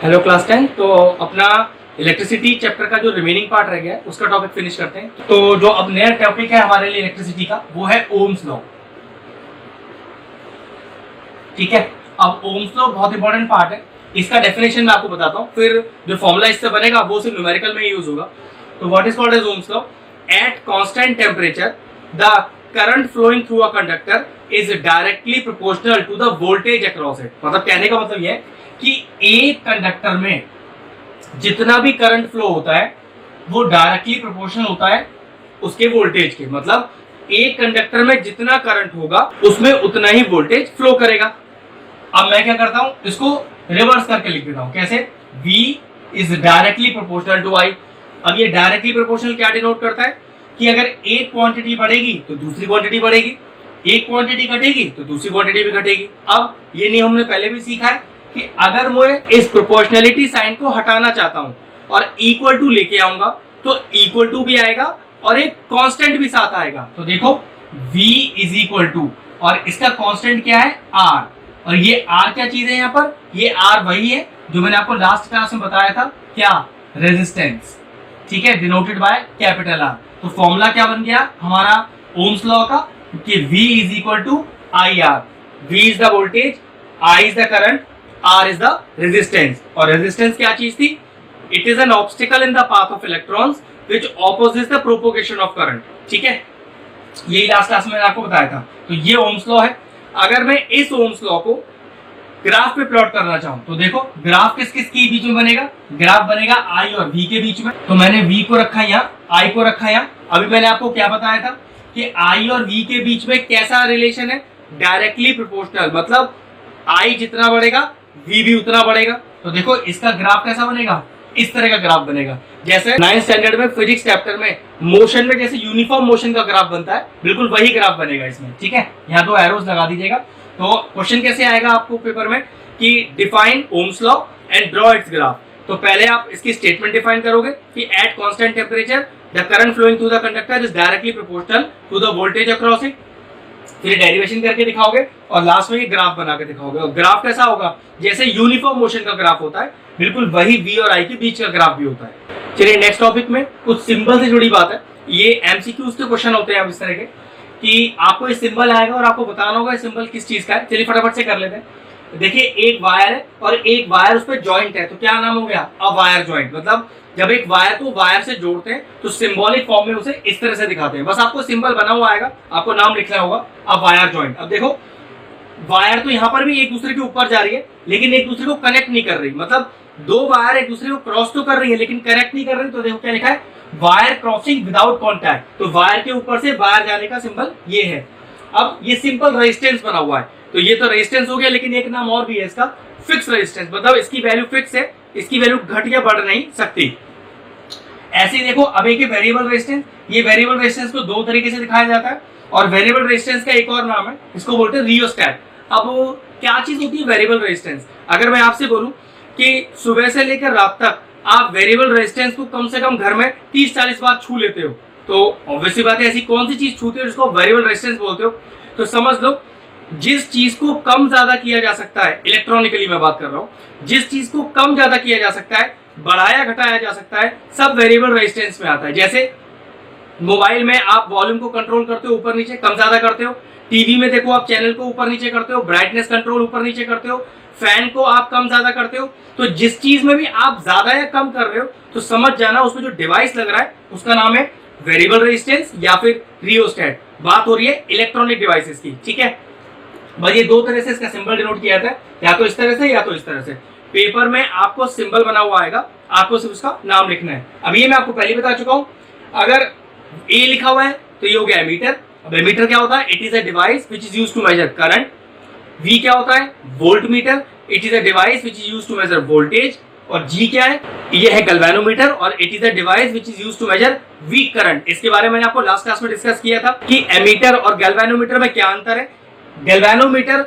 Hello class 10। तो अपना electricity chapter का जो रिमेनिंग पार्ट रह गया है उसका टॉपिक फिनिश करते हैं। तो जो अब नया टॉपिक है हमारे लिए इलेक्ट्रिसिटी का वो है ओम्स लॉ। ठीक है, अब ओम्स लॉ बहुत इंपॉर्टेंट पार्ट है। इसका डेफिनेशन मैं आपको बताता हूँ, फिर जो फॉर्मूला इससे बनेगा वो सिर्फ न्यूमेरिकल में ही यूज होगा। तो what is called as Ohm's law? At constant temperature the current flowing through a conductor is directly proportional to the voltage across it. मतलब कहने का मतलब यह है कि एक कंडक्टर में जितना भी करंट फ्लो होता है वो डायरेक्टली प्रोपोर्शनल होता है उसके वोल्टेज के। मतलब एक कंडक्टर में जितना करंट होगा उसमें उतना ही वोल्टेज फ्लो करेगा। अब मैं क्या करता हूं, इसको रिवर्स करके लिख देता हूं। कैसे? V is directly proportional to I। अब ये डायरेक्टली प्रोपोर्शनल क्या डिनोट करता है कि अगर एक क्वांटिटी बढ़ेगी तो दूसरी क्वांटिटी बढ़ेगी, एक क्वांटिटी घटेगी तो दूसरी क्वांटिटी भी घटेगी। अब ये नियम हमने पहले भी सीखा है कि अगर मैं इस प्रोपोर्शनलिटी साइन को हटाना चाहता हूं और इक्वल टू लेके आऊंगा तो इक्वल टू भी आएगा और एक कांस्टेंट भी साथ आएगा। तो देखो V इज इक्वल टू, और इसका कांस्टेंट क्या है? R। और ये R क्या चीज है यहाँ पर? ये R वही है जो मैंने आपको लास्ट क्लास में बताया था। क्या? रेजिस्टेंस। ठीक है, डिनोटेड बाय कैपिटल R। तो फॉर्मूला क्या बन गया हमारा ओम्स लॉ का कि V is equal to IR। V is the voltage, I is the current, R is the resistance. और रेजिस्टेंस क्या चीज थी? It is an obstacle in the path of electrons which opposites the propagation of current. ठीक है, यही last class में मैंने आपको बताया था। तो ये ओम्स लॉ है। अगर मैं इस ओम्स लॉ को ग्राफ पे प्लॉट करना चाहूं तो देखो ग्राफ किस किस के बीच में बनेगा? ग्राफ बनेगा I और V के बीच में। तो मैंने V को रखा यहाँ, I को रखा यहाँ। अभी मैंने आपको क्या बताया था कि I और V के बीच में कैसा रिलेशन है? Directly proportional. मतलब I जितना बढ़ेगा V भी उतना बढ़ेगा। तो देखो इसका ग्राफ कैसा बनेगा? इस तरह का ग्राफ बनेगा। जैसे 9th स्टैंडर्ड में फिजिक्स चैप्टर में मोशन में जैसे यूनिफॉर्म मोशन का ग्राफ बनता है, बिल्कुल वही ग्राफ बनेगा इसमें। ठीक है, यहाँ दो एरोस लगा दीजिएगा। तो क्वेश्चन कैसे आएगा आपको पेपर में कि define Ohm's law and draw its graph. तो पहले आप इसकी स्टेटमेंट डिफाइन करोगे कि at constant temperature the current flowing through the conductor is directly proportional to the voltage across it. फिर डेरिवेशन करके दिखाओगे और लास्ट में ये ग्राफ बना के दिखाओगे। और ग्राफ कैसा होगा? जैसे यूनिफॉर्म मोशन का ग्राफ होता है, बिल्कुल वही V और I के बीच का ग्राफ भी होता है। चलिए नेक्स्ट टॉपिक में कुछ सिंबल से जुड़ी बात है। ये एमसीक्यूज के क्वेश्चन होते हैं अब इस तरह के कि आपको ये सिंबल आएगा और आपको बताना होगा ये सिंबल किस चीज का है। चलिए फटाफट से कर लेते हैं। देखिए एक वायर है और एक वायर उस पर जॉइंट है, तो क्या नाम हो गया? A wire joint. मतलब जब एक वायर को वायर से जोड़ते हैं तो सिंबॉलिक फॉर्म में उसे इस तरह से दिखाते हैं। बस आपको सिंबल बना हुआ आएगा, आपको नाम लिखना होगा अ वायर जॉइंट। अब देखो वायर तो यहाँ पर भी एक दूसरे के ऊपर जा रही है लेकिन एक दूसरे को कनेक्ट नहीं कर रही। मतलब दो वायर एक दूसरे को क्रॉस तो कर रही है लेकिन कनेक्ट नहीं कर रही। तो देखो क्या लिखा है? Wire crossing without contact. तो वायर के ऊपर से वायर जाने का सिंबल ये है। अब ये सिंपल रेजिस्टेंस बना हुआ है, तो ये तो रेजिस्टेंस हो गया, लेकिन एक नाम और भी है इसका, फिक्स रेजिस्टेंस। मतलब इसकी वैल्यू फिक्स है, इसकी वैल्यू घट या बढ़ नहीं सकती। ऐसे ही देखो अब एक वेरिएबल रेजिस्टेंस। ये वेरिएबल रेजिस्टेंस को दो तरीके से दिखाया जाता है और वेरिएबल रेजिस्टेंस का एक और नाम है, इसको बोलते हैं रियोस्टैट। अब क्या चीज होती है वेरिएबल रेजिस्टेंस? अगर मैं आपसे बोलूं कि सुबह से लेकर रात तक आप वेरिएबल रेजिस्टेंस को कम से कम घर में 30-40 बार छू लेते हो, तो ऑब्वियसली बात है ऐसी कौन सी चीज छूते हो जिसको वेरिएबल रेजिस्टेंस बोलते हो? तो समझ लो जिस चीज को कम ज्यादा किया जा सकता है, इलेक्ट्रॉनिकली मैं बात कर रहा हूँ, जिस चीज को कम ज्यादा किया जा सकता है, बढ़ाया घटाया जा सकता है, सब वेरिएबल रेजिस्टेंस में आता है। जैसे मोबाइल में आप वॉल्यूम को कंट्रोल करते हो, ऊपर नीचे कम ज्यादा करते हो। टीवी में देखो आप चैनल को ऊपर नीचे करते हो, ब्राइटनेस कंट्रोल ऊपर नीचे करते हो। फैन को आप कम ज्यादा करते हो। तो जिस चीज में भी आप ज्यादा या कम कर रहे हो तो समझ जाना उसमें जो डिवाइस लग रहा है उसका नाम है वेरिएबल रेजिस्टेंस या फिर रियोस्टैट। बात हो रही है इलेक्ट्रॉनिक डिवाइसेस की। ठीक है, बस ये दो तरह से इसका सिंबल डिनोट किया जाता है, या तो इस तरह से या तो इस तरह से। पेपर में आपको सिंबल बना हुआ आएगा, आपको सिर्फ उसका नाम लिखना है। अब ये मैं आपको पहले बता चुका हूं, अगर ए लिखा हुआ है तो ये हो गया एमीटर। अब एमीटर क्या होता है? It is a device which is used to measure current. V क्या होता है? Voltmeter. It is a device which is used to measure voltage. और G क्या है? ये है गैल्वेनोमीटर और it is a device which is used to measure weak current. इसके बारे में मैंने आपको लास्ट क्लास में डिस्कस किया था कि एमीटर और गैल्वेनोमीटर में क्या अंतर है। गैल्वेनोमीटर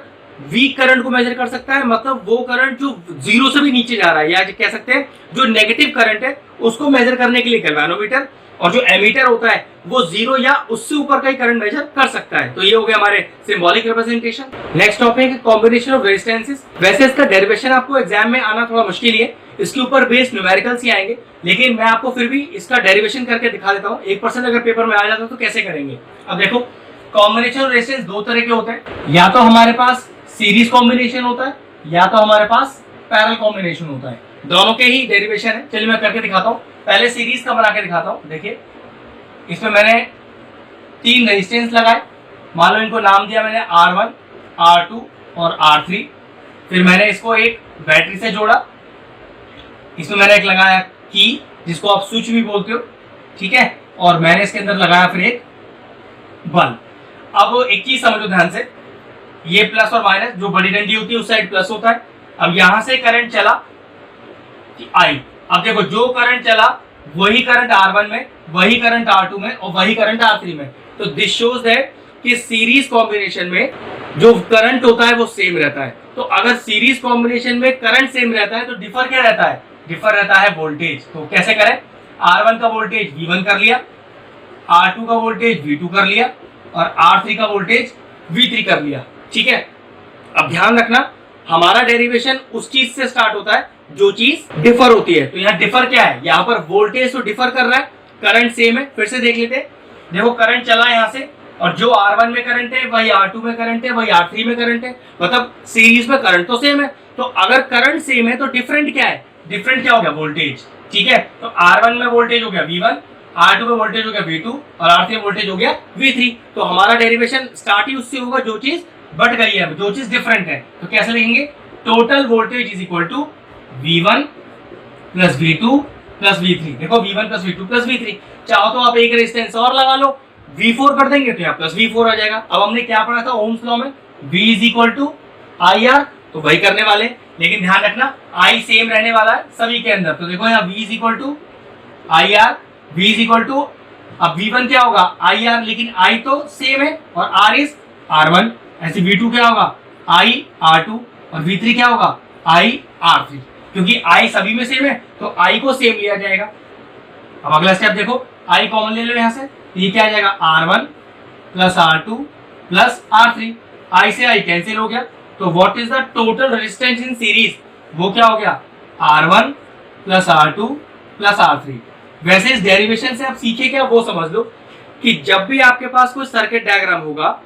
वीक करंट को मेजर कर सकता है, मतलब वो करंट जो जीरो से भी नीचे जा रहा है, या कह सकते हैं जो नेगेटिव करंट है उसको मेजर करने के लिए गैल्वेनोमीटर। और जो एमीटर होता है वो 0 या उससे ऊपर का ही करंट मेजर कर सकता है। तो ये हो गया हमारे सिंबॉलिक रिप्रेजेंटेशन। नेक्स्ट टॉपिक है कॉम्बिनेशन ऑफ रेजिस्टेंसेस। वैसे इसका डेरिवेशन आपको एग्जाम में आना थोड़ा मुश्किल ही है, इसके ऊपर बेस्ड न्यूमेरिकल्स ही आएंगे, लेकिन मैं आपको फिर भी इसका डेरिवेशन करके दिखा देता हूँ। 1% अगर पेपर में आ जाता तो कैसे करेंगे। अब देखो कॉम्बिनेशन ऑफ रेजिस्टेंस दो तरह के होते हैं, या तो हमारे पास सीरीज कॉम्बिनेशन होता है या तो हमारे पास पैरेलल कॉम्बिनेशन होता है। दोनों के ही डेरिवेशन है। चलिए मैं करके दिखाता हूँ। पहले सीरीज का बना के दिखाता हूँ। देखिए इसमें मैंने 3 रेजिस्टेंस लगाए, मान लो इनको नाम दिया मैंने R1, R2 और R3। फिर मैंने इसको एक बैटरी से जोड़ा, इसमें मैंने एक लगाया की जिसको आप स्विच भी बोलते हो, ठीक है, और मैंने इसके अंदर लगाया फिर एक बल्ब। अब एक चीज समझो ध्यान से, ये प्लस और माइनस, जो बड़ी डंडी होती है उस साइड प्लस होता है। अब यहां से करंट चला I, अब देखो जो करंट चला वही करंट R1 में, वही करंट R2 में और वही करंट R3 में। तो दिस शोज दैट कि सीरीज कॉम्बिनेशन में जो करंट होता है वो सेम रहता है। तो अगर सीरीज कॉम्बिनेशन में करंट सेम रहता है तो डिफर क्या रहता है, डिफर रहता है वोल्टेज। तो कैसे करें, R1 का वोल्टेज V1 कर लिया, R2 का वोल्टेज V2 कर लिया और R3 का वोल्टेज V3 कर लिया, ठीक है। अब ध्यान रखना हमारा डेरिवेशन उस चीज से स्टार्ट होता है जो चीज डिफर होती है। तो यहाँ डिफर क्या है, यहाँ पर वोल्टेज तो डिफर कर रहा है, करंट सेम है। फिर से देख लेते हैं, देखो करंट चला यहाँ से और जो R1 में करंट है वही R2 में करंट है, वही R3 में करंट है, मतलब सीरीज में करंट तो सेम है। तो अगर करंट सेम है तो डिफरेंट क्या है, डिफरेंट क्या हो गया, वोल्टेज, ठीक है। तो R1 में वोल्टेज हो गया V1, R2 में वोल्टेज हो गया V2 और R3 में वोल्टेज हो गया V3। तो हमारा डेरिवेशन स्टार्ट ही उससे होगा जो चीज बढ़ गई है, जो चीज डिफरेंट है। तो कैसे लिखेंगे, total voltage is equal to V1 plus V2 plus V3। देखो V1 plus V2 plus V3, चाहो तो आप एक रेजिस्टेंस और लगा लो, V4 कर देंगे तो यहाँ प्लस V4 आ जाएगा। अब हमने क्या पढ़ा था ओम्स लॉ में, V is equal to IR, तो वही करने वाले, लेकिन ध्यान रखना I सेम रहने वाला है सभी के अंदर। तो देखो यहाँ V is equal to IR, V is equal to, अब V1 क्या होगा IR, लेकिन I तो सेम है और R इज R1। ऐसे V2 क्या होगा I R2 और V3 क्या होगा I R3, क्योंकि I सभी में सेम है तो I को सेम लिया जाएगा। अब अगला स्टेप देखो, I कॉमन ले लो यहाँ से, ये क्या आ जाएगा R1 plus R2 plus R3, I से I कैंसिल हो गया। तो what is the total resistance in series, वो क्या हो गया R1 plus R2 plus R3। वैसे इस डेरिवेशन से आप सीखे क्या, वो समझ लो कि जब भी आपके पास कोई सर्किट डायग्राम होगा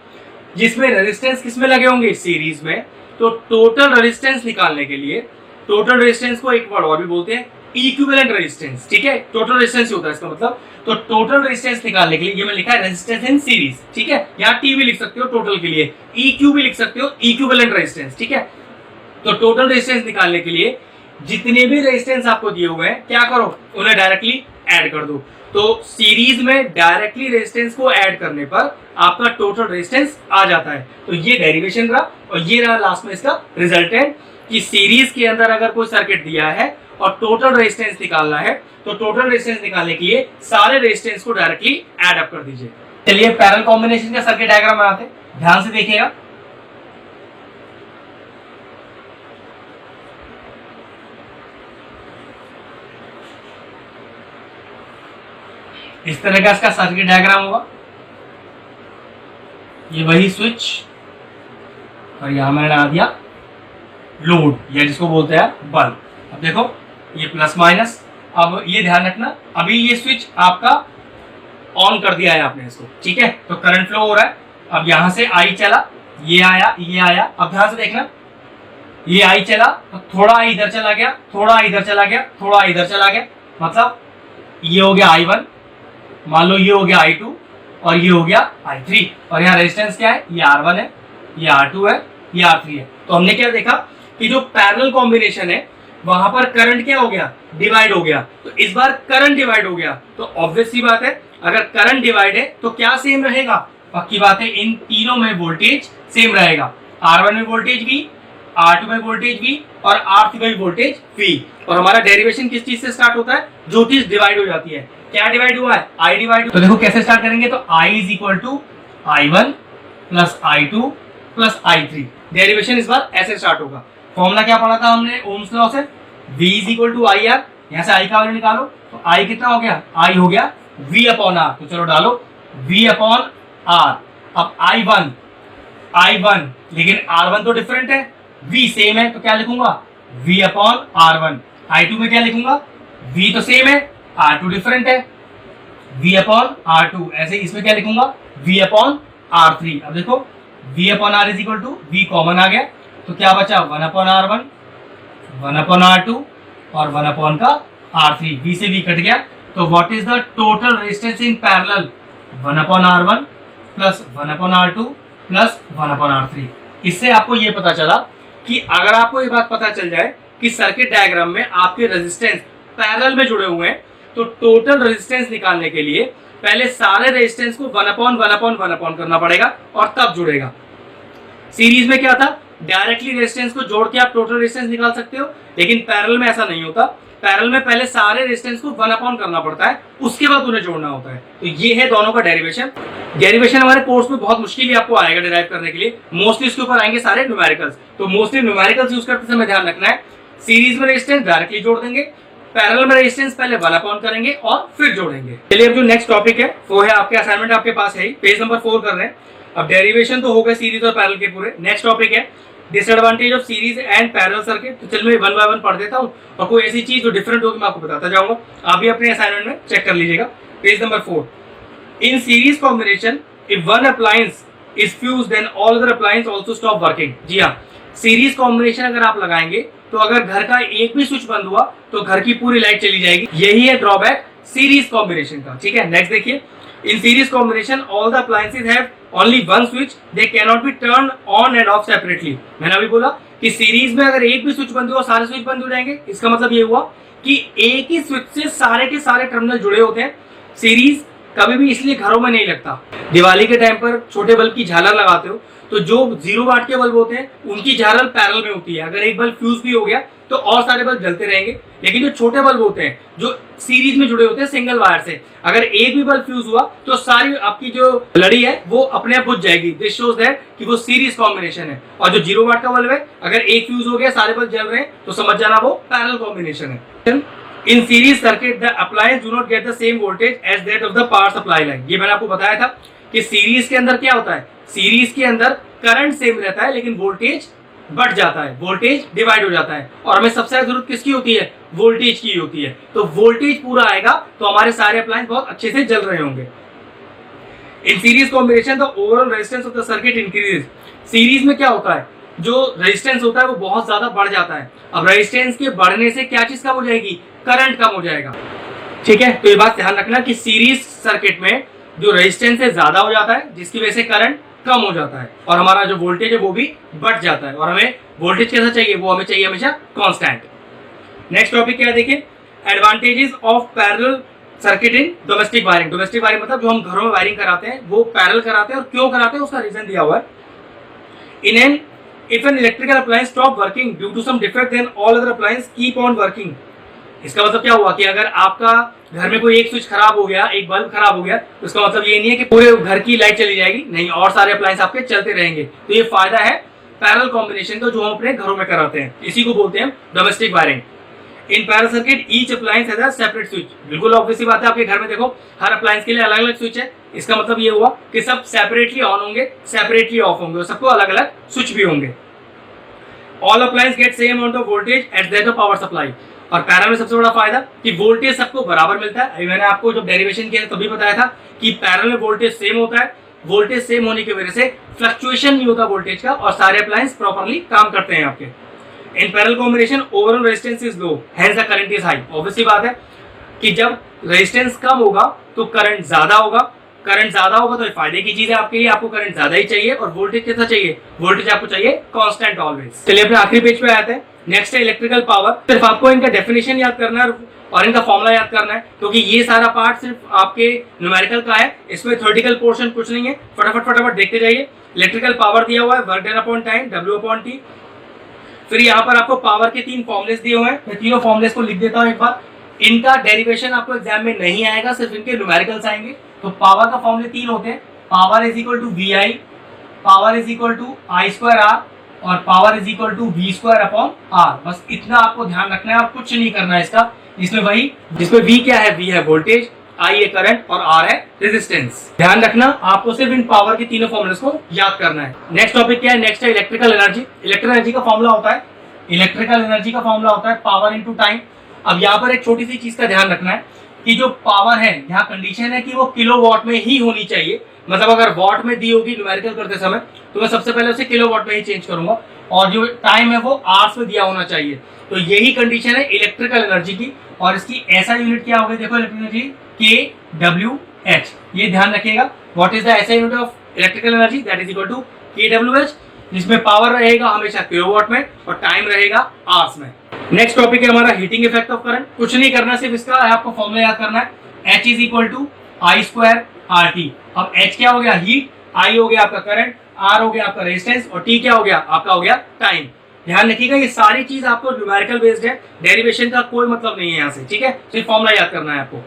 जिसमें रेजिस्टेंस किसमें लगे होंगे, सीरीज में, तो टोटल रेजिस्टेंस निकालने के लिए, टोटल रेजिस्टेंस को एक वर्ड और भी बोलते हैं इक्विवेलेंट रेजिस्टेंस, ठीक है। टोटल रेजिस्टेंस होता है इसका मतलब। तो टोटल रेजिस्टेंस निकालने के लिए ये मैं लिखा है रेजिस्टेंस इन सीरीज, ठीक है। यहाँ टी भी लिख सकते हो टोटल के लिए, EQ भी लिख सकते हो इक्विवेलेंट रेजिस्टेंस, ठीक है। तो टोटल रेजिस्टेंस निकालने के लिए जितने भी रेजिस्टेंस आपको दिए हुए हैं क्या करो, उन्हें डायरेक्टली ऐड कर दो। तो सीरीज में डायरेक्टली रेजिस्टेंस को ऐड करने पर आपका टोटल रेजिस्टेंस आ जाता है। तो ये डेरिवेशन रहा और ये रहा लास्ट में इसका रिजल्टेंट कि सीरीज के अंदर अगर कोई सर्किट दिया है और टोटल रेजिस्टेंस निकालना है तो टोटल रेजिस्टेंस निकालने के लिए सारे रेजिस्टेंस को डायरेक्टली ऐड अप कर दीजिए। चलिए पैरेलल कॉम्बिनेशन का सर्किट डायग्राम बनाते हैं, ध्यान से देखिएगा। इस तरह का इसका सर्किट डायग्राम होगा, ये वही स्विच और यहां मैंने लगा दिया लोड या जिसको बोलते हैं बल्ब। अब देखो ये प्लस माइनस, अब ये ध्यान रखना अभी ये स्विच आपका ऑन कर दिया है आपने इसको, ठीक है। तो करंट फ्लो हो रहा है। अब यहां से I चला, ये आया, ये आया। अब ध्यान से देखना, ये I चला तो थोड़ा I इधर चला गया, थोड़ा I इधर चला गया, थोड़ा I इधर चला गया, मतलब ये हो गया I1, मान लो ये हो गया I2 और ये हो गया I3। और यहाँ रेजिस्टेंस क्या है, ये R1 है, ये R2 है, ये R3 है। तो हमने क्या देखा कि जो पैरेलल कॉम्बिनेशन है वहां पर करंट क्या हो गया, डिवाइड हो गया। तो इस बार करंट डिवाइड हो गया तो ऑब्वियस सी बात है अगर करंट डिवाइड है तो क्या सेम रहेगा, पक्की बात है इन तीनों में वोल्टेज सेम रहेगा। R1 में वोल्टेज V, R2 में वोल्टेज V और R3 में वोल्टेज V। और हमारा डेरिवेशन किस चीज से स्टार्ट होता है, जो चीज डिवाइड हो जाती है। क्या डिवाइड हुआ है, I डिवाइड। तो देखो कैसे स्टार्ट करेंगे, तो I is equal to I1 plus I2 plus I3। Derivation इस बार ऐसे स्टार्ट होगा। फॉर्मूला क्या पढ़ा था हमने ओम्स लॉ से, V is equal to IR, यहाँ से I का वैल्यू निकालो तो I कितना हो गया, I हो गया V अपॉन आर, तो चलो डालो V अपॉन आर। अब I1 लेकिन R1 तो डिफरेंट है, V सेम है, तो क्या लिखूंगा V अपॉन R1। I2 में क्या लिखूंगा, V तो सेम है, R2 डिफरेंट है, V अपॉन R2। ऐसे इसमें क्या लिखूंगा V अपॉन R3। अब देखो V upon R is equal to V common आ गया, तो क्या बचा 1 अपॉन R1, 1 अपॉन R2 और 1 अपॉन का R3। V से V कट गया, तो what is the total resistance in parallel 1 upon R1 plus 1 upon R2 plus 1 upon R3। इससे आपको ये पता चला कि अगर आपको ये बात पता चल जाए कि सर्किट डायग्राम में आपके रेजिस्टेंस पैरेलल में जुड़े हुए हैं, तो टोटल रेजिस्टेंस निकालने के लिए पहले सारे रेजिस्टेंस को 1 अपॉन 1 अपॉन 1 अपॉन करना पड़ेगा और तब जुड़ेगा। सीरीज में क्या था, डायरेक्टली रेजिस्टेंस को जोड़ के आप टोटल रेजिस्टेंस निकाल सकते हो, लेकिन पैरेलल में ऐसा नहीं होता। पैरेलल में पहले सारे रेजिस्टेंस को 1 अपॉन करना पड़ता है, उसके बाद उन्हें जोड़ना होता है। तो ये है दोनों का डेरिवेशन हमारे कोर्स में बहुत मुश्किल ही आपको आएगा डिराइव करने के लिए। मोस्टली इसके ऊपर आएंगे सारे न्यूमेरिकल्स, तो मोस्टली न्यूमेरिकल्स यूज करते समय ध्यान रखना है, सीरीज में रेजिस्टेंस डायरेक्टली जोड़ देंगे, पैरेलल में रेजिस्टेंस पहले 1 अपॉन करेंगे और फिर जोड़ेंगे। चलिए अब जो नेक्स्ट टॉपिक है वो है, आपके असाइनमेंट आपके पास है, पेज नंबर 4 कर रहे हैं। अब डेरिवेशन तो हो गए सीरीज और पैरेलल के पूरे। नेक्स्ट टॉपिक है disadvantage of series and parallel circuit. तो चल मैं 1 बाय 1 पढ़ देता हूँ, और कोई ऐसी चीज जो डिफरेंट होगी मैं आपको बताता जाऊंगा, आप भी अपने असाइनमेंट में चेक कर लीजिएगा। Page number 4, in series combination if one appliance is fused then all other appliance also stop working. जी हाँ, सीरीज कॉम्बिनेशन अगर आप लगाएंगे तो अगर घर का एक भी स्विच बंद हुआ तो घर की पूरी लाइट चली जाएगी। यही है ड्रॉबैक सीरीज कॉम्बिनेशन का। ठीक है, नेक्स्ट देखिए, इन series combination all the appliances have only one switch, they can not be turn on end of separately. मैंने अभी बोला कि सीरीज में अगर एक भी स्विच बंद हुआ सारे स्विच बंद हो जाएंगे। इसका मतलब ये हुआ कि एक ही स्विच से सारे के सारे टर्मिनल जुड़े होते हैं। सीरीज कभी भी इसलिए घरों में नहीं लगता। दिवाली के टाइम पर छोटे बल्ब की झालर लगाते हो तो जो 0 वाट के बल्ब होते हैं उनकी झालर पैरेलल में होती है, अगर एक बल्ब फ्यूज भी हो गया तो और सारे बल्ब जलते रहेंगे। लेकिन जो छोटे बल्ब होते हैं जो सीरीज में जुड़े होते हैं सिंगल वायर से, अगर एक भी बल्ब फ्यूज हुआ तो सारी आपकी जो लड़ी है वो अपने आप बुझ जाएगी। दिस शोज दैट कि वो सीरीज कॉम्बिनेशन है। और जो 0 वाट का बल्ब है, अगर एक फ्यूज हो गया सारे बल्ब जल रहे हैं तो समझ जाना वो पैरेलल कॉम्बिनेशन है। In series circuit the appliance do not get the same voltage as that of the power supply line. ये मैंने आपको बताया था कि सीरीज के अंदर क्या होता है, सीरीज के अंदर करंट सेम रहता है लेकिन वोल्टेज बढ़ जाता है, वोल्टेज डिवाइड हो जाता है। और हमें सबसे ज्यादा जरूरत किसकी होती है, वोल्टेज की होती है। तो वोल्टेज पूरा आएगा तो हमारे सारे अप्लायंस बहुत अच्छे से जल रहे होंगे। इन series combination the overall resistance of the circuit increases. Series में क्या होता है, जो रेजिस्टेंस होता है वो बहुत ज्यादा बढ़ जाता है। अब रेजिस्टेंस के बढ़ने से क्या चीज कम हो जाएगी, करंट कम हो जाएगा। ठीक है, तो ये बात ध्यान रखना कि सीरीज सर्किट में जो रेजिस्टेंस है ज्यादा हो जाता है जिसकी वजह से करंट कम हो जाता है और हमारा जो वोल्टेज है वो भी बढ़ जाता है। और हमें वोल्टेज कैसा चाहिए, वो हमें चाहिए हमेशा कांस्टेंट। नेक्स्ट टॉपिक क्या है देखिए, advantages of parallel circuit in domestic wiring. Domestic wiring मतलब जो हम घरों में वायरिंग कराते हैं वो पैरेलल कराते हैं, और क्यों कराते हैं उसका रीजन दिया हुआ है। In an if an electrical appliance stop working due to some defect then all other appliance keep on working. इसका मतलब क्या हुआ कि अगर आपका घर में कोई एक स्विच खराब हो गया, एक बल्ब खराब हो गया, तो इसका मतलब ये नहीं है कि पूरे घर की लाइट चली जाएगी, नहीं, और सारे अप्लायंस आपके चलते रहेंगे। तो ये फायदा है पैरेलल कॉम्बिनेशन का जो हम अपने घरों में कराते हैं, इसी को बोलते हैं domestic wiring. In parallel circuit each appliance has a separate switch. बिल्कुल ऑब्वियस सी बात है, आपके घर में देखो हर अप्लायंस के लिए अलग अलग स्विच है। इसका मतलब ये हुआ कि सब सेपरेटली ऑन होंगे, सेपरेटली ऑफ होंगे और सबको अलग अलग स्विच भी होंगे। All appliance get same amount of voltage at that of power supply. और पैरेलल में सबसे बड़ा फायदा कि वोल्टेज सबको बराबर मिलता है। अभी मैंने आपको जब डेरिवेशन किया तभी बताया था कि पैरेलल में वोल्टेज सेम होता है। वोल्टेज सेम होने की वजह से फ्लक्चुएशन नहीं होता वोल्टेज का और सारे अप्लायंस प्रॉपर्ली काम करते हैं आपके। In parallel combination overall resistance is low, hence the current is high. Obviously बात है कि जब रेजिस्टेंस कम होगा तो करंट ज्यादा होगा, करंट ज्यादा होगा तो फायदे की चीज है आपके लिए, आपको करंट ज्यादा ही चाहिए। और वोल्टेज कैसा चाहिए, वोल्टेज आपको चाहिए कांस्टेंट ऑलवेज। चलिए अपने आखिरी पेज पे आते हैं। नेक्स्ट है इलेक्ट्रिकल पावर। सिर्फ आपको इनका डेफिनेशन याद करना है और इनका फॉर्मूला याद करना है, क्योंकि ये सारा पार्ट सिर्फ आपके न्यूमेरिकल का है, इसमें थ्योरेटिकल पोर्शन कुछ नहीं है। फटाफट देखते जाइए। इलेक्ट्रिकल पावर दिया हुआ है work done upon time, W upon T। फिर यहाँ पर आपको पावर के 3 फॉर्मुलेस दिए हुए हैं, मैं तीनों फॉर्मुलेस को लिख देता हूँ एक बार। इनका डेरिवेशन आपको एग्जाम में नहीं आएगा, सिर्फ इनके न्यूमेरिकल्स आएंगे। तो पावर का फॉर्मूले 3 होते हैं, power is equal to VI, power is equal to I²R और power is equal to V² upon R। बस इतना आपको ध्यान रखना है और कुछ नहीं करना है इसका। इसमें वही, जिसमें V क्या है, V है वोल्टेज आई है करंट और आर है रेजिस्टेंस। ध्यान रखना आपको सिर्फ इन पावर के तीनों फॉर्मूले को याद करना है। नेक्स्ट टॉपिक क्या है? नेक्स्ट है इलेक्ट्रिकल एनर्जी। इलेक्ट्रिकल एनर्जी का फॉर्मूला होता है पावर इनटू टाइम। अब यहाँ पर एक छोटी सी चीज का ध्यान रखना है कि जो पावर है, यहाँ कंडीशन है कि वो किलोवाट में ही होनी चाहिए। मतलब अगर वॉट में दी होगी न्यूमेरिकल करते समय तो मैं सबसे पहले उसे किलोवाट में ही चेंज करूंगा, और जो टाइम है वो आवर्स में दिया होना चाहिए। तो यही कंडीशन है इलेक्ट्रिकल एनर्जी की, और इसकी ऐसा यूनिट क्या होगा? देखो इलेक्ट्रिकल एनर्जी kWh, ये ध्यान रखिएगा। व्हाट इज द ऐसा unit of electrical energy? That is equal to kWh, जिसमें पावर रहेगा हमेशा किलोवाट में और टाइम रहेगा आवर्स में। नेक्स्ट टॉपिक है हमारा हीटिंग इफेक्ट ऑफ करंट। कुछ नहीं करना, सिर्फ इसका आपको फॉर्मूला याद करना है। H is equal to I square R T. अब H क्या हो गया? हीट, I हो गया आपका करंट, R हो गया आपका रेजिस्टेंस, और T क्या हो गया? आपका हो गया टाइम। ध्यान रखिएगा ये सारी चीज आपको न्यूमेरिकल बेस्ड है, डेरिवेशन का कोई मतलब नहीं है यहाँ से, ठीक है? सिर्फ फॉर्मूला याद करना है आपको।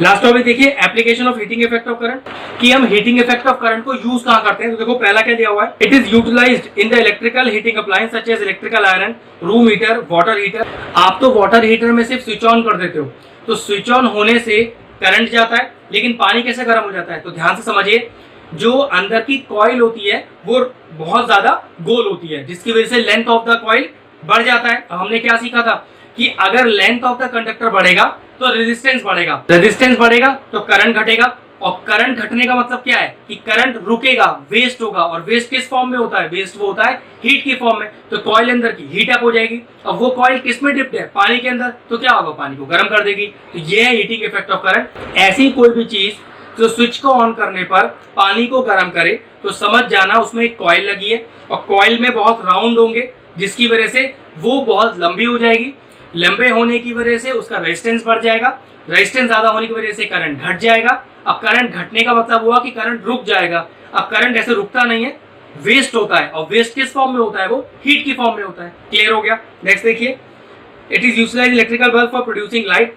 लास्ट टॉपिक देखिए application of heating effect of current, कि हम हीटिंग इफेक्ट ऑफ करंट को यूज कहाँ करते हैं। तो देखो पहला क्या दिया हुआ है? It is utilised in the electrical heating appliance such as electrical iron, room heater, water heater. आप तो वाटर हीटर में सिर्फ स्विच ऑन कर देते हो, तो स्विच ऑन होने से करंट जाता है, लेकिन पानी कैसे गर्म हो जाता है? तो ध्यान से समझिए, जो अंदर की कॉइल होती है वो बहुत ज्यादा गोल होती है, जिसकी वजह से लेंथ ऑफ द कॉइल बढ़ जाता है। अब हमने क्या सीखा था कि अगर लेंथ ऑफ द कंडक्टर बढ़ेगा तो रेजिस्टेंस बढ़ेगा, रेजिस्टेंस बढ़ेगा तो करंट घटेगा, और करंट घटने का मतलब क्या है? कि करंट रुकेगा, वेस्ट होगा। और वेस्ट किस फॉर्म में होता है? वेस्ट वो होता है हीट की फॉर्म में। तो कॉइल अंदर की हीट अप हो जाएगी। अब वो कॉइल किस में डिप्ड है? पानी के अंदर। तो क्या होगा? पानी को गर्म कर देगी। तो ये है हीटिंग इफेक्ट ऑफ करंट। ऐसी कोई भी चीज जो स्विच को ऑन करने पर पानी को गर्म करे तो समझ जाना उसमें एक कॉइल लगी है, और कॉइल में बहुत राउंड होंगे, जिसकी वजह से वो बहुत लंबी हो जाएगी। लंबे होने की वजह से उसका रेजिस्टेंस बढ़ जाएगा, रेजिस्टेंस ज्यादा होने की वजह से करंट घट जाएगा। अब करंट घटने का मतलब हुआ कि करंट रुक जाएगा। अब करंट ऐसे रुकता नहीं है, वेस्ट होता है, और वेस्ट किस फॉर्म में होता है? वो हीट की फॉर्म में होता है। क्लियर हो गया? नेक्स्ट देखिए, it is utilised electrical bulb for producing light.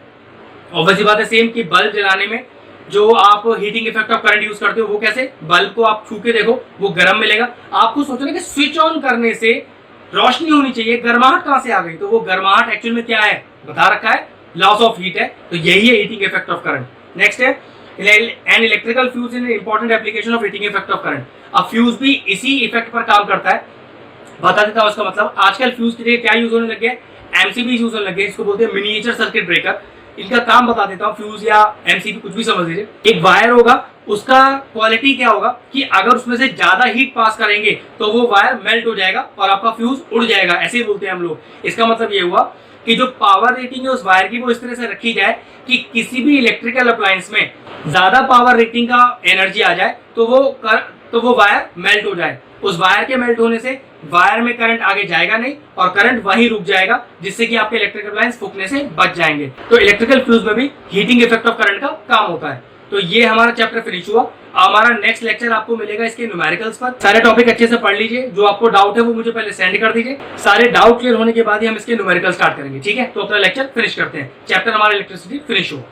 Obviously बात है सेम कि बल्ब जलाने में जो आप heating effect of current use करते हो वो कैसे? बल्ब को आप छू के देखो, वो गर्म मिलेगा। आपको सोचना कि स्विच ऑन करने से रोशनी होनी चाहिए, गर्माहट कहां से आ गई? तो वो गर्माहट एक्चुअल में क्या है? बता रखा है, लॉस ऑफ हीट है। तो यही है heating effect of current. Next है an electrical fuse in important application of heating effect of current. अब फ्यूज भी इसी इफेक्ट पर काम करता है, बता देता हूं उसका मतलब। आजकल फ्यूज की जगह क्या यूज होने लग गया? एमसीबी यूज होने लग गया, इसको बोलते हैं मिनिएचर सर्किट ब्रेकर। इनका काम बता देता हूँ, फ्यूज या एमसीबी कुछ भी समझ लीजिए। एक वायर होगा, उसका क्वालिटी क्या होगा कि अगर उसमें से ज्यादा हीट पास करेंगे तो वो वायर मेल्ट हो जाएगा और आपका फ्यूज उड़ जाएगा, ऐसे ही बोलते हैं हम लोग। इसका मतलब ये हुआ कि जो पावर रेटिंग है उस वायर की वो इस तरह से रखी जाए कि किसी भी इलेक्ट्रिकल अप्लायंस में ज्यादा पावर रेटिंग का एनर्जी आ जाए तो वो वायर मेल्ट हो जाए। उस वायर के मेल्ट होने से वायर में करंट आगे जाएगा नहीं और करंट वहीं रुक जाएगा, जिससे कि आपके इलेक्ट्रिकल अप्लायंस फूकने से बच जाएंगे। तो इलेक्ट्रिकल फ्यूज में भी हीटिंग इफेक्ट ऑफ करंट का काम होता है। तो ये हमारा चैप्टर फिनिश हुआ। हमारा नेक्स्ट लेक्चर आपको मिलेगा इसके न्यूमेरिकल्स पर। सारे टॉपिक अच्छे से पढ़ लीजिए, जो आपको डाउट है वो मुझे पहले सेंड कर दीजिए। सारे डाउट क्लियर होने के बाद ही हम इसके न्यूमेरिकल स्टार्ट करेंगे, ठीक है? तो अपना लेक्चर फिनिश करते हैं, चैप्टर हमारा इलेक्ट्रिसिटी फिनिश हो।